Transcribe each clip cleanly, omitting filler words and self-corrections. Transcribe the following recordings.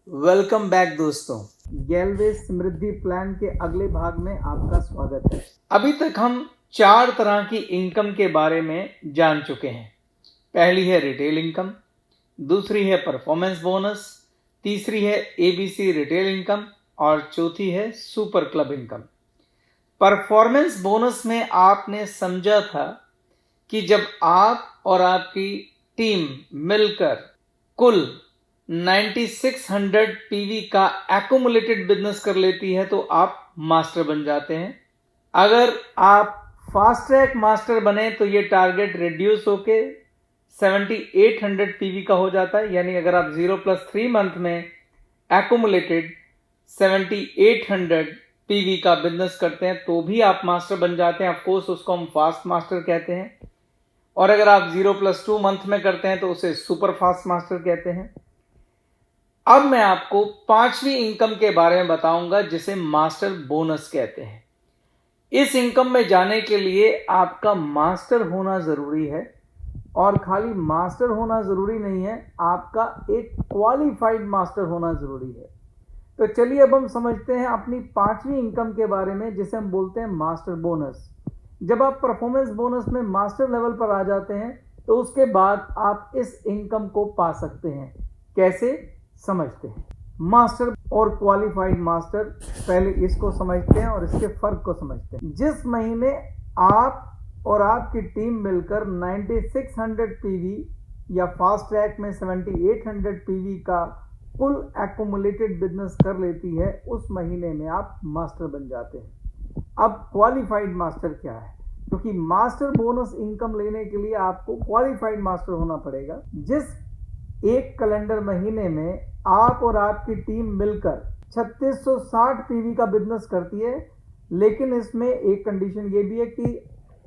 Welcome back दोस्तों। गैलवे समृद्धि plan के अगले भाग में आपका स्वागत है। अभी तक हम 4 तरह की इनकम के बारे में जान चुके हैं। पहली है रिटेल इनकम, दूसरी है परफॉर्मेंस बोनस, तीसरी है एबीसी रिटेल इनकम और चौथी है super club income. Performance bonus में आपने समझा था कि जब आप और आपकी टीम मिलकर कुल 9600 पीवी का एक्यूमुलेटेड बिजनेस कर लेती है तो आप मास्टर बन जाते हैं। अगर आप फास्ट ट्रैक मास्टर बने तो ये टारगेट रिड्यूस होके 7800 पीवी का हो जाता है। यानी अगर आप 0+3 मंथ में एक्यूमुलेटेड 7800 पीवी का बिजनेस करते हैं तो भी आप मास्टर बन जाते हैं। ऑफ कोर्स उसको हम फास्ट मास्टर कहते हैं। और अगर आप 0+2 मंथ में करते हैं तो उसे सुपर फास्ट मास्टर कहते हैं। अब मैं आपको 5वीं इनकम के बारे में बताऊंगा जिसे मास्टर बोनस कहते हैं। इस इनकम में जाने के लिए आपका मास्टर होना जरूरी है और खाली मास्टर होना जरूरी नहीं है, आपका एक क्वालिफाइड मास्टर होना जरूरी है। तो चलिए अब हम समझते हैं अपनी 5वीं इनकम के बारे में जिसे हम बोलते हैं मास्टर बोनस। जब आप परफॉर्मेंस बोनस में मास्टर लेवल पर आ जाते हैं तो उसके बाद आप इस इनकम को पा सकते हैं। कैसे समझते हैं मास्टर और क्वालिफाइड मास्टर। पहले इसको समझते हैं और इसके फर्क को समझते हैं। जिस महीने आप और आपकी टीम मिलकर 9600 पीवी या फास्ट ट्रैक में 7800 पीवी का कुल एक्यूमुलेटेड बिजनेस कर लेती है उस महीने में आप मास्टर बन जाते हैं। अब क्वालिफाइड मास्टर क्या है? क्योंकि मास्टर बोनस इनकम लेने के लिए आपको क्वालिफाइड मास्टर होना पड़ेगा। जिस एक कैलेंडर महीने में आप और आपकी टीम मिलकर 3660 पीवी का बिजनेस करती है, लेकिन इसमें एक कंडीशन ये भी है कि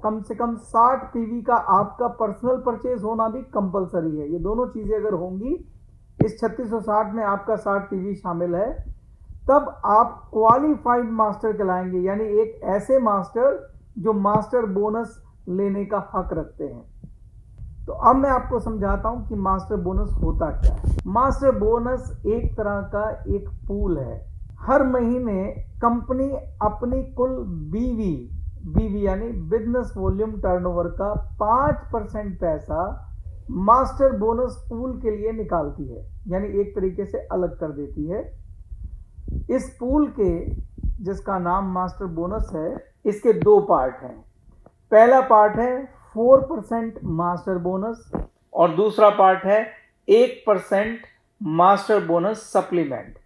कम से कम 60 पीवी का आपका पर्सनल परचेज होना भी कंपलसरी है। ये दोनों चीजें अगर होंगी, इस 3660 में आपका 60 पीवी शामिल है, तब आप क्वालिफाइड मास्टर कहलाएंगे। यानी एक ऐसे मास्टर जो मास्टर बोनस लेने का हक रखते हैं। तो अब मैं आपको समझाता हूं कि मास्टर बोनस होता क्या है। मास्टर बोनस एक तरह का एक पूल है। हर महीने कंपनी अपनी कुल बीवी यानी बिजनेस वॉल्यूम टर्नओवर का 5% पैसा मास्टर बोनस पूल के लिए निकालती है, यानी एक तरीके से अलग कर देती है। इस पूल के, जिसका नाम मास्टर बोनस है, इसके 2 पार्ट हैं। पहला पार्ट है 4% मास्टर बोनस और दूसरा पार्ट है 1% master bonus supplement.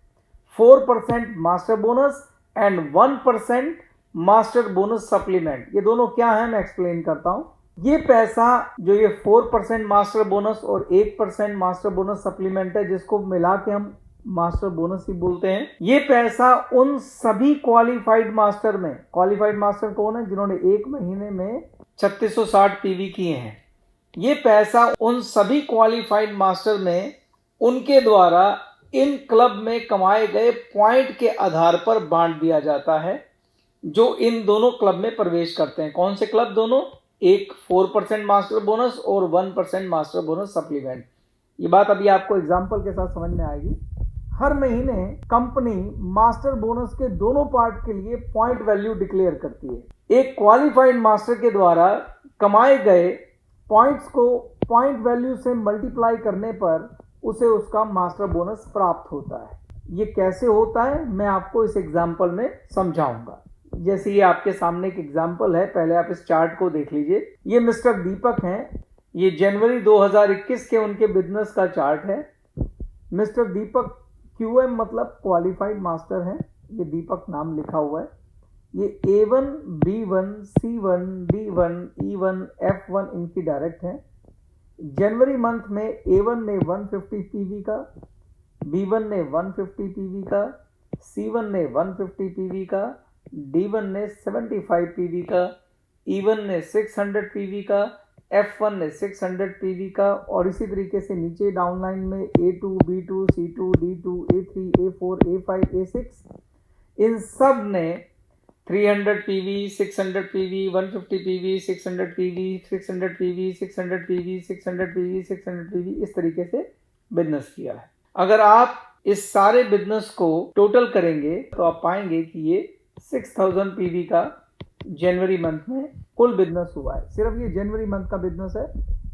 4% master bonus and 1% master bonus supplement, ये दोनों क्या है मैं एक्सप्लेन करता हूं। ये पैसा जो ये 4% मास्टर बोनस और 1% मास्टर बोनस सप्लीमेंट है, जिसको मिला के हम मास्टर बोनस ही बोलते हैं, ये पैसा उन सभी क्वालिफाइड मास्टर में, क्वालिफाइड मास्टर कौन है? जिन्होंने एक महीने में 3660 पीवी किए हैं। ये पैसा उन सभी क्वालिफाइड मास्टर में उनके द्वारा इन क्लब में कमाए गए पॉइंट के आधार पर बांट दिया जाता है, जो इन दोनों क्लब में प्रवेश करते हैं। कौन से क्लब? दोनों, एक 4% मास्टर बोनस और 1% मास्टर बोनस सप्लीमेंट। ये बात अभी आपको एग्जाम्पल के साथ समझ में आएगी। हर महीने कंपनी मास्टर बोनस के दोनों पार्ट के लिए पॉइंट वैल्यू डिक्लेयर करती है। एक क्वालिफाइड मास्टर के द्वारा कमाए गए पॉइंट्स को पॉइंट वैल्यू से मल्टीप्लाई करने पर उसे उसका मास्टर बोनस प्राप्त होता है। ये कैसे होता है मैं आपको इस एग्जाम्पल में समझाऊंगा। जैसे ये आपके सामने एक एग्जाम्पल है, पहले आप इस चार्ट को देख लीजिए। ये मिस्टर दीपक हैं। ये जनवरी 2021 के उनके बिजनेस का चार्ट है। मिस्टर दीपक QM मतलब क्वालिफाइड मास्टर हैं। ये दीपक नाम लिखा हुआ है। ये A1, B1, C1, D1, E1, F1 इनकी डायरेक्ट है। जनवरी मंथ में A1 ने 150 पीवी का, B1 ने 150 पीवी का, C1 ने 150 पीवी का, D1 ने 75 पीवी का, E1 ने 600 पीवी का, F1 ने 600 पीवी का, और इसी तरीके से नीचे डाउनलाइन में A2, B2, C2, D2, A3, A4, A5, A6 इन सब ने 300 PV, 600 PV, 150 PV, 600 PV, 600 PV, 600 PV, 600 PV, 600 PV, इस तरीके से बिजनेस किया है। अगर आप इस सारे बिजनेस को टोटल करेंगे तो आप पाएंगे कि ये 6000 पीवी का जनवरी मंथ में कुल बिजनेस हुआ है। सिर्फ ये जनवरी मंथ का बिजनेस है,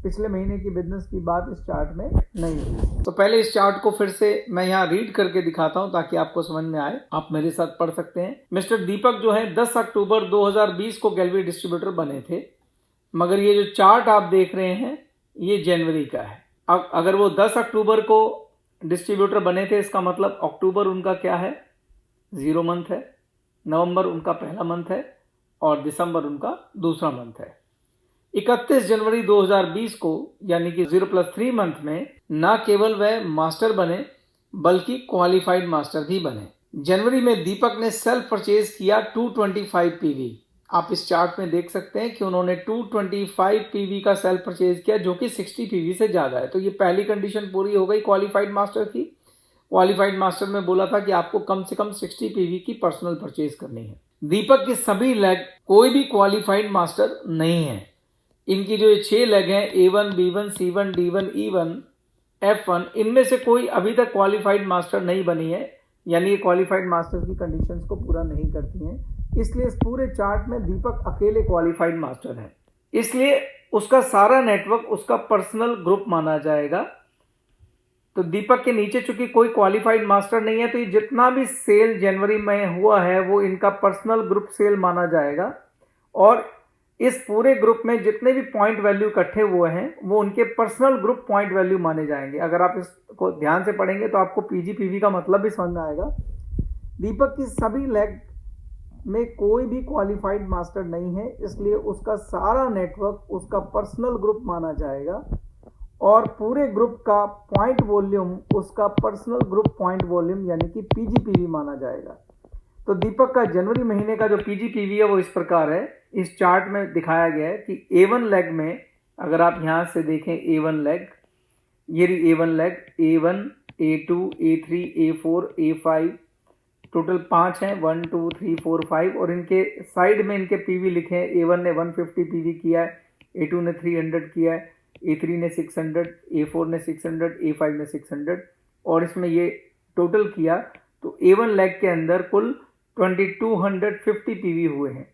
पिछले महीने की बिजनेस की बात इस चार्ट में नहीं हुई। तो पहले इस चार्ट को फिर से मैं यहाँ रीड करके दिखाता हूँ ताकि आपको समझ में आए, आप मेरे साथ पढ़ सकते हैं। मिस्टर दीपक जो है 10 अक्टूबर 2020 को गैलरी डिस्ट्रीब्यूटर बने थे, मगर ये जो चार्ट आप देख रहे हैं ये जनवरी का है। अब अगर वो 10 अक्टूबर को डिस्ट्रीब्यूटर बने थे, इसका मतलब अक्टूबर उनका क्या है, 0 मंथ है, नवंबर उनका पहला मंथ है और दिसंबर उनका दूसरा मंथ है। 31 जनवरी 2020 को यानी कि 0+3 मंथ में न केवल वह मास्टर बने बल्कि क्वालिफाइड मास्टर भी बने। जनवरी में दीपक ने सेल्फ परचेज किया 225 पीवी। आप इस चार्ट में देख सकते हैं कि उन्होंने 225 पीवी का सेल्फ परचेज किया जो कि 60 पीवी से ज़्यादा है। तो ये पहली कंडीशन पूरी हो गई क्वालिफाइड मास्टर की। क्वालिफाइड मास्टर में बोला था कि आपको कम से कम 60 पीवी की पर्सनल परचेज करनी है। दीपक के सभी लेग कोई भी क्वालिफाइड मास्टर नहीं है। इनकी जो 6 लेग हैं A1, B1, C1, D1, E1, F1, इनमें से कोई अभी तक क्वालिफाइड मास्टर नहीं बनी है, यानी ये क्वालिफाइड मास्टर की कंडीशंस को पूरा नहीं करती हैं। इसलिए इस पूरे चार्ट में दीपक अकेले क्वालिफाइड मास्टर है, इसलिए उसका सारा नेटवर्क उसका पर्सनल ग्रुप माना जाएगा। तो दीपक के नीचे चूंकि कोई क्वालिफाइड मास्टर नहीं है, तो ये जितना भी सेल जनवरी में हुआ है वो इनका पर्सनल ग्रुप सेल माना जाएगा और इस पूरे ग्रुप में जितने भी पॉइंट वैल्यू इकट्ठे हुए हैं वो उनके पर्सनल ग्रुप पॉइंट वैल्यू माने जाएंगे। अगर आप इसको ध्यान से पढ़ेंगे तो आपको पीजीपीवी का मतलब भी समझ में आएगा। दीपक की सभी लेग में कोई भी क्वालिफाइड मास्टर नहीं है, इसलिए उसका सारा नेटवर्क उसका पर्सनल ग्रुप माना जाएगा और पूरे ग्रुप का पॉइंट वॉल्यूम उसका पर्सनल ग्रुप पॉइंट वॉल्यूम यानी कि पीजीपीवी माना जाएगा। तो दीपक का जनवरी महीने का जो पीजीपीवी है वो इस प्रकार है, इस चार्ट में दिखाया गया है कि A1 लेग में अगर आप यहाँ से देखें A1 लेग, ये A1 leg A1, A2, A3, A4, A5 total 5 हैं, 1, 2, 3, 4, 5 और इनके साइड में इनके पीवी लिखे हैं। A1 ने 150 पीवी किया है, A2 ने 300 किया है, A3 ने 600, A4 ने 600, A5 ने 600 और इसमें ये टोटल किया तो A1 लेग के अंदर कुल 2250 पीवी हुए हैं।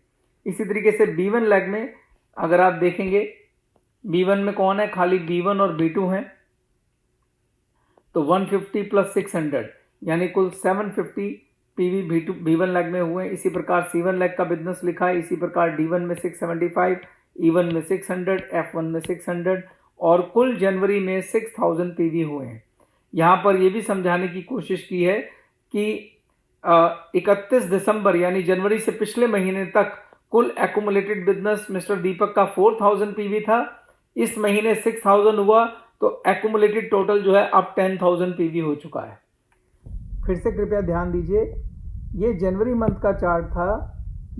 इसी तरीके से B1 लेग में अगर आप देखेंगे B1 में कौन है, खाली B1 और B2 हैं, तो 150 + 600 यानी कुल 750 पीवी B1 लेग में हुए हैं। इसी प्रकार C1 लेग का बिजनेस लिखा है, इसी प्रकार D1 में 675, E1 में 600, F1 में 600 और कुल जनवरी में 6000 पीवी हुए हैं। यहाँ पर यह भी समझाने की कोशिश की है कि 31 दिसंबर यानी जनवरी से पिछले महीने तक कुल एक्यूमुलेटेड बिजनेस मिस्टर दीपक का 4000 पीवी था। इस महीने 6000 हुआ तो एक्यूमुलेटेड टोटल जो है अब 10000 पीवी हो चुका है। फिर से कृपया ध्यान दीजिए, ये जनवरी मंथ का चार्ट था।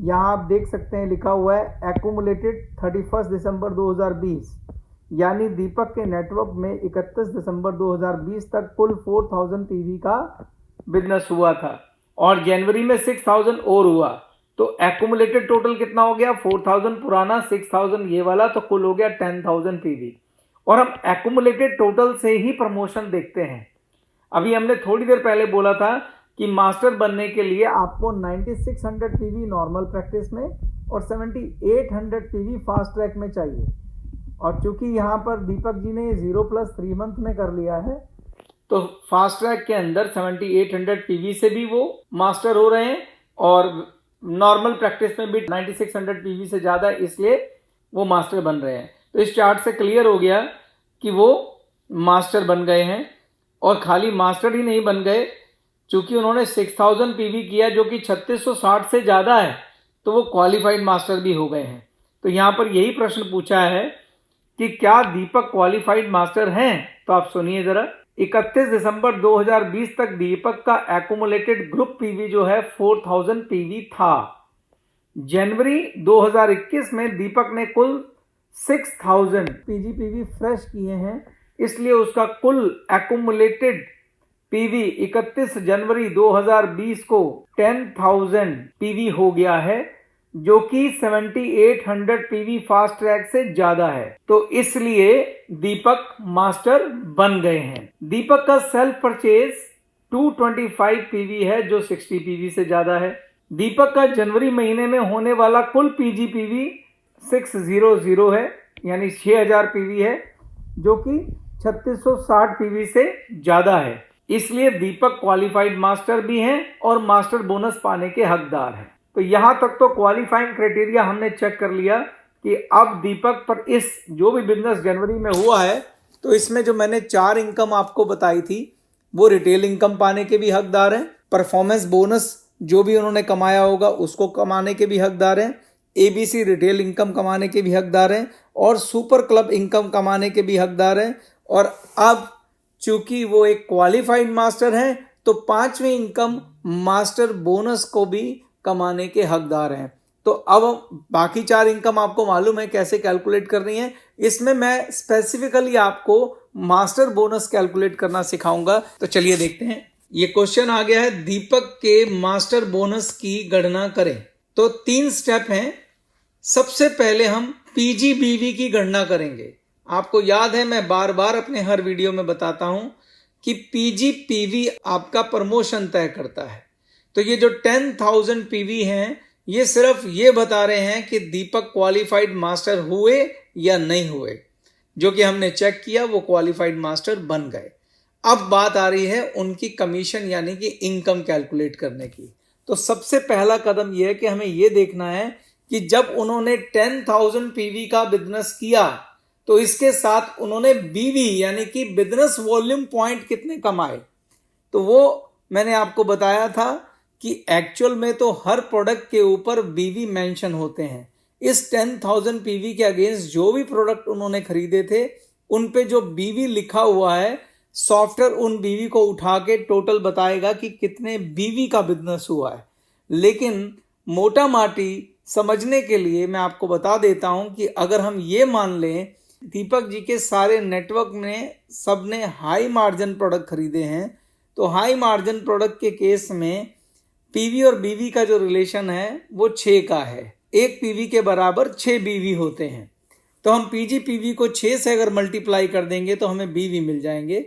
यहाँ आप देख सकते हैं लिखा हुआ है एक्यूमुलेटेड 31 दिसंबर 2020, यानी दीपक के नेटवर्क में 31 दिसंबर 2020 तक कुल 4000 पीवी का बिजनेस हुआ था और जनवरी में 6000 और हुआ तो एक्यूमुलेटेड टोटल कितना हो गया, 4000 पुराना, 6000 ये वाला, तो कुल हो गया 10000 पीवी। और हम एक्यूमुलेटेड टोटल से ही प्रमोशन देखते हैं। अभी हमने थोड़ी देर पहले बोला था कि मास्टर बनने के लिए आपको 9600 पीवी नॉर्मल प्रैक्टिस में और 7800 पीवी फास्ट ट्रैक में चाहिए और चूंकि यहाँ पर दीपक जी ने 0+3 मंथ में कर लिया है तो फास्ट ट्रैक के अंदर 7800 पीवी से भी वो मास्टर हो रहे हैं और नॉर्मल प्रैक्टिस में भी 9600 पीवी से ज़्यादा, इसलिए वो मास्टर बन रहे हैं। तो इस चार्ट से क्लियर हो गया कि वो मास्टर बन गए हैं और खाली मास्टर ही नहीं बन गए, चूंकि उन्होंने 6000 पीवी किया जो कि 3660 से ज़्यादा है तो वो क्वालिफाइड मास्टर भी हो गए हैं। तो यहाँ पर यही प्रश्न पूछा है कि क्या दीपक क्वालिफाइड मास्टर हैं, तो आप सुनिए ज़रा। 31 दिसंबर 2020 तक दीपक का एक्यूमुलेटेड ग्रुप पीवी जो है 4000 पीवी था। जनवरी 2021 में दीपक ने कुल 6000 पीजीपीवी फ्रेश किए हैं, इसलिए उसका कुल एक्यूमुलेटेड पीवी 31 जनवरी 2020 को 10000 पीवी हो गया है जो कि 7800 पीवी फास्ट ट्रैक से ज्यादा है। तो इसलिए दीपक मास्टर बन गए हैं। दीपक का सेल्फ परचेज 225 पीवी है जो 60 पीवी से ज़्यादा है। दीपक का जनवरी महीने में होने वाला कुल पीजी पीवी 600 है, यानी 6000 पीवी है, जो कि 3660 पीवी से ज़्यादा है। इसलिए दीपक क्वालिफाइड मास्टर भी हैं और मास्टर बोनस पाने के हकदार हैं। तो यहाँ तक तो क्वालिफाइंग क्राइटेरिया हमने चेक कर लिया कि अब दीपक पर इस जो भी बिजनेस जनवरी में हुआ है, तो इसमें जो मैंने 4 इनकम आपको बताई थी वो रिटेल इनकम पाने के भी हकदार हैं, परफॉर्मेंस बोनस जो भी उन्होंने कमाया होगा उसको कमाने के भी हकदार हैं, एबीसी रिटेल इनकम कमाने के भी हकदार हैं और सुपर क्लब इनकम कमाने के भी हकदार हैं। और अब चूंकि वो एक क्वालिफाइड मास्टर हैं तो 5वीं इनकम मास्टर बोनस को भी कमाने के हकदार हैं। तो अब बाकी 4 इनकम आपको मालूम है कैसे कैलकुलेट करनी है। इसमें मैं स्पेसिफिकली आपको मास्टर बोनस कैलकुलेट करना सिखाऊंगा। तो चलिए देखते हैं। ये क्वेश्चन आ गया है, दीपक के मास्टर बोनस की गणना करें। तो 3 स्टेप हैं। सबसे पहले हम पीजीबीवी की गणना करेंगे। आपको याद है मैं बार बार अपने हर वीडियो में बताता हूं कि पीजीपीवी आपका प्रमोशन तय करता है। तो ये जो 10,000 पीवी हैं ये सिर्फ ये बता रहे हैं कि दीपक क्वालिफाइड मास्टर हुए या नहीं हुए। जो कि हमने चेक किया, वो क्वालिफाइड मास्टर बन गए। अब बात आ रही है उनकी कमीशन यानी कि इनकम कैलकुलेट करने की। तो सबसे पहला कदम यह है कि हमें यह देखना है कि जब उन्होंने 10,000 पीवी का बिजनेस किया तो इसके साथ उन्होंने बीवी यानी कि बिजनेस वॉल्यूम पॉइंट कितने कमाए। तो वो मैंने आपको बताया था कि एक्चुअल में तो हर प्रोडक्ट के ऊपर बीवी मेंशन होते हैं। इस 10,000 पीवी के अगेंस्ट जो भी प्रोडक्ट उन्होंने खरीदे थे उन पे जो बीवी लिखा हुआ है, सॉफ्टवेयर उन बीवी को उठा के टोटल बताएगा कि कितने बीवी का बिजनेस हुआ है। लेकिन मोटा माटी समझने के लिए मैं आपको बता देता हूं कि अगर हम ये मान लें दीपक जी के सारे नेटवर्क में सबने हाई मार्जिन प्रोडक्ट खरीदे हैं, तो हाई मार्जिन प्रोडक्ट के केस में पीवी और बीवी का जो रिलेशन है वो 6 का है। 1 पीवी के बराबर 6 बीवी होते हैं। तो हम पीजी पीवी को 6 से अगर मल्टीप्लाई कर देंगे तो हमें बीवी मिल जाएंगे।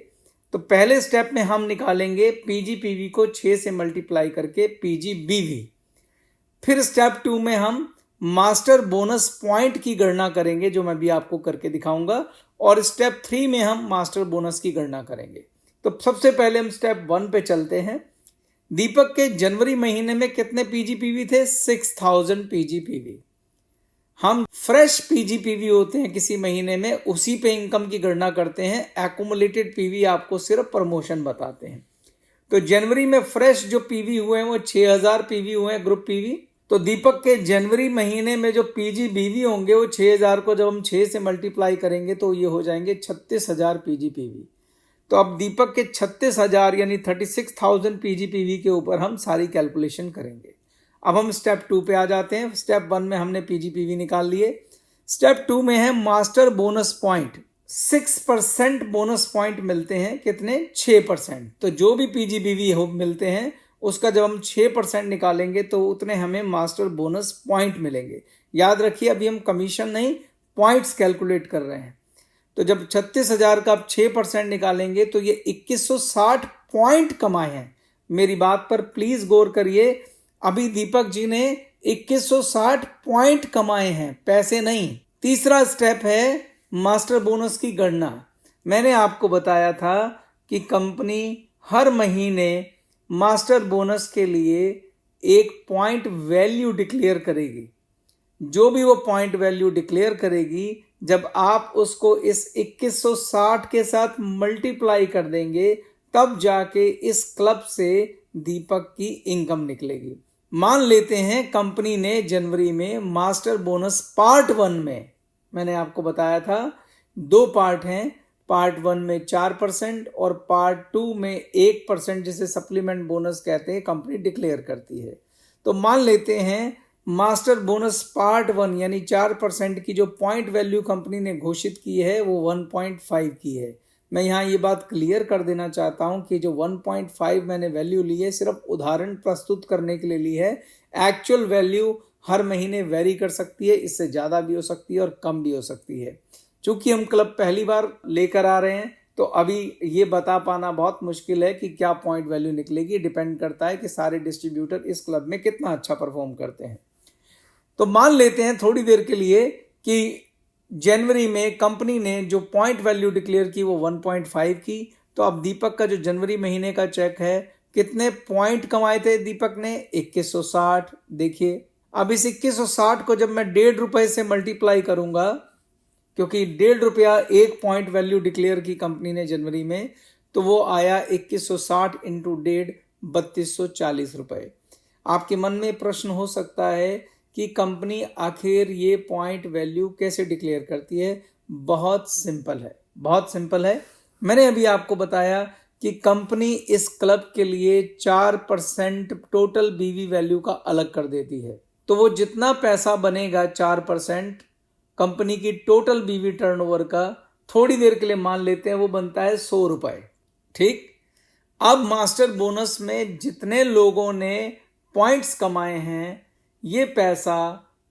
तो पहले स्टेप में हम निकालेंगे पीजी पीवी को 6 से मल्टीप्लाई करके पीजी बीवी। फिर स्टेप 2 में हम मास्टर बोनस पॉइंट की गणना करेंगे, जो मैं भी आपको करके दिखाऊंगा। और स्टेप 3 में हम मास्टर बोनस की गणना करेंगे। तो सबसे पहले हम स्टेप 1 पे चलते हैं। दीपक के जनवरी महीने में कितने पीजीपीवी थे? 6,000 पीजीपीवी। हम फ्रेश पीजीपीवी होते हैं किसी महीने में, उसी पे इनकम की गणना करते हैं। एक्यूमुलेटेड पीवी आपको सिर्फ प्रमोशन बताते हैं। तो जनवरी में फ्रेश जो पीवी हुए हैं वो 6,000 पीवी हुए हैं, ग्रुप पीवी। तो दीपक के जनवरी महीने में जो पीजीबीवी होंगे वो 6,000 को जब हम 6 से मल्टीप्लाई करेंगे तो ये हो जाएंगे 36,000 पीजीपीवी। तो अब दीपक के 36,000 यानी 36,000 पीजीपीवी के ऊपर हम सारी कैलकुलेशन करेंगे। अब हम स्टेप 2 पे आ जाते हैं। स्टेप 1 में हमने पीजीपीवी निकाल लिए। स्टेप 2 में है master bonus point. 6% bonus point मिलते हैं। कितने? 6%। तो जो भी पीजीबीवी हो मिलते हैं उसका जब हम 6% निकालेंगे तो उतने हमें मास्टर बोनस पॉइंट मिलेंगे। याद रखिए अभी हम कमीशन नहीं पॉइंट्स कैलकुलेट कर रहे हैं। तो जब 36,000 का आप 6% निकालेंगे तो ये 2160 पॉइंट कमाए हैं। मेरी बात पर प्लीज गौर करिए, अभी दीपक जी ने 2160 पॉइंट कमाए हैं, पैसे नहीं। तीसरा स्टेप है मास्टर बोनस की गणना। मैंने आपको बताया था कि कंपनी हर महीने मास्टर बोनस के लिए एक पॉइंट वैल्यू डिक्लेयर करेगी। जो भी वो पॉइंट वैल्यू डिक्लेयर करेगी, जब आप उसको इस 2160 के साथ मल्टीप्लाई कर देंगे तब जाके इस क्लब से दीपक की इनकम निकलेगी। मान लेते हैं कंपनी ने जनवरी में मास्टर बोनस पार्ट 1 में, मैंने आपको बताया था 2 पार्ट हैं, पार्ट 1 में 4% और पार्ट 2 में 1% जिसे सप्लीमेंट बोनस कहते हैं, कंपनी डिक्लेयर करती है। तो मान लेते हैं मास्टर बोनस पार्ट 1 यानी 4% की जो पॉइंट वैल्यू कंपनी ने घोषित की है वो 1.5 की है। मैं यहाँ ये बात क्लियर कर देना चाहता हूँ कि जो 1.5 मैंने वैल्यू ली है सिर्फ उदाहरण प्रस्तुत करने के लिए ली है। एक्चुअल वैल्यू हर महीने वेरी कर सकती है, इससे ज़्यादा भी हो सकती है और कम भी हो सकती है। चूंकि हम क्लब पहली बार लेकर आ रहे हैं तो अभी ये बता पाना बहुत मुश्किल है कि क्या पॉइंट वैल्यू निकलेगी। डिपेंड करता है कि सारे डिस्ट्रीब्यूटर इस क्लब में कितना अच्छा परफॉर्म करते हैं। तो मान लेते हैं थोड़ी देर के लिए कि जनवरी में कंपनी ने जो पॉइंट वैल्यू डिक्लेयर की वो 1.5 की। तो अब दीपक का जो जनवरी महीने का चेक है, कितने पॉइंट कमाए थे दीपक ने? 2160। देखिए अब इस 2160 को जब मैं ₹1.5 से मल्टीप्लाई करूंगा, क्योंकि ₹1.5 एक पॉइंट वैल्यू डिक्लेयर की कंपनी ने जनवरी में, तो वो आया 2160 इंटू 1.5 ₹3240 रुपए। आपके मन में प्रश्न हो सकता है कि कंपनी आखिर ये पॉइंट वैल्यू कैसे डिक्लेयर करती है? बहुत सिंपल है, बहुत सिंपल है। मैंने अभी आपको बताया कि कंपनी इस क्लब के लिए 4% टोटल बीवी वैल्यू का अलग कर देती है। तो वो जितना पैसा बनेगा 4% कंपनी की टोटल बीवी टर्नओवर का, थोड़ी देर के लिए मान लेते हैं वो बनता है ₹100। ठीक, अब मास्टर बोनस में जितने लोगों ने पॉइंट्स कमाए हैं, ये पैसा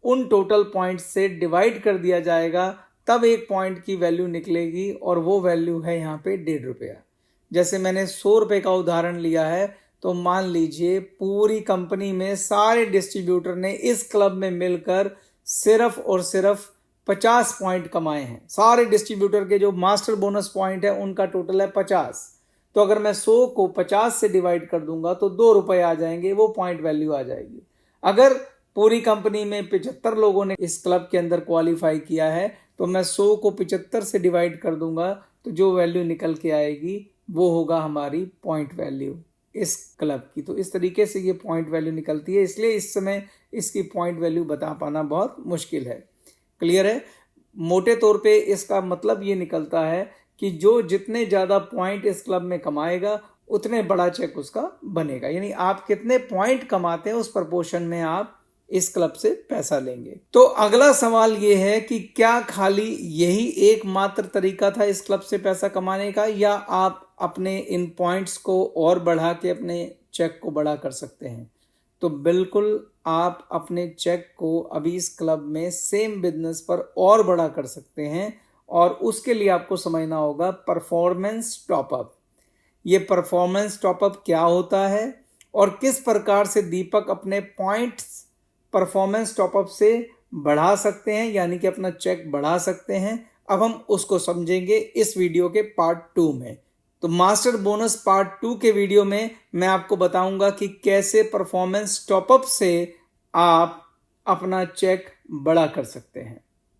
उन टोटल पॉइंट्स से डिवाइड कर दिया जाएगा, तब एक पॉइंट की वैल्यू निकलेगी और वो वैल्यू है यहाँ पे ₹1.5। जैसे मैंने ₹100 का उदाहरण लिया है, तो मान लीजिए पूरी कंपनी में सारे डिस्ट्रीब्यूटर ने इस क्लब में मिलकर सिर्फ और सिर्फ 50 पॉइंट कमाए हैं। सारे डिस्ट्रीब्यूटर के जो मास्टर बोनस पॉइंट है उनका टोटल है 50। तो अगर मैं 100 को 50 से डिवाइड कर दूंगा तो ₹2 आ जाएंगे, वो पॉइंट वैल्यू आ जाएगी। अगर पूरी कंपनी में 75 लोगों ने इस क्लब के अंदर क्वालिफाई किया है, तो मैं 100 को 75 से डिवाइड कर दूंगा, तो जो वैल्यू निकल के आएगी वो होगा हमारी पॉइंट वैल्यू इस क्लब की। तो इस तरीके से ये पॉइंट वैल्यू निकलती है, इसलिए इस समय इसकी पॉइंट वैल्यू बता पाना बहुत मुश्किल है। क्लियर है? मोटे तौर पे इसका मतलब ये निकलता है कि जो जितने ज़्यादा पॉइंट इस क्लब में कमाएगा उतने बड़ा चेक उसका बनेगा। यानी आप कितने पॉइंट कमाते हैं उस प्रपोर्शन में आप इस क्लब से पैसा लेंगे। तो अगला सवाल ये है कि क्या खाली यही एकमात्र तरीका था इस क्लब से पैसा कमाने का, या आप अपने इन पॉइंट्स को और बढ़ा के अपने चेक को बड़ा कर सकते हैं? तो बिल्कुल आप अपने चेक को अभी इस क्लब में सेम बिजनेस पर और बड़ा कर सकते हैं, और उसके लिए आपको समझना होगा परफॉर्मेंस टॉपअप। ये परफॉर्मेंस टॉपअप क्या होता है और किस प्रकार से दीपक अपने पॉइंट्स परफॉर्मेंस टॉपअप से बढ़ा सकते हैं, यानी कि अपना चेक बढ़ा सकते हैं। अब हम उसको समझेंगे इस वीडियो के पार्ट 2 में। तो मास्टर बोनस पार्ट 2 के वीडियो में मैं आपको बताऊंगा कि कैसे परफॉर्मेंस टॉपअप से आप अपना चेक बड़ा कर सकते हैं।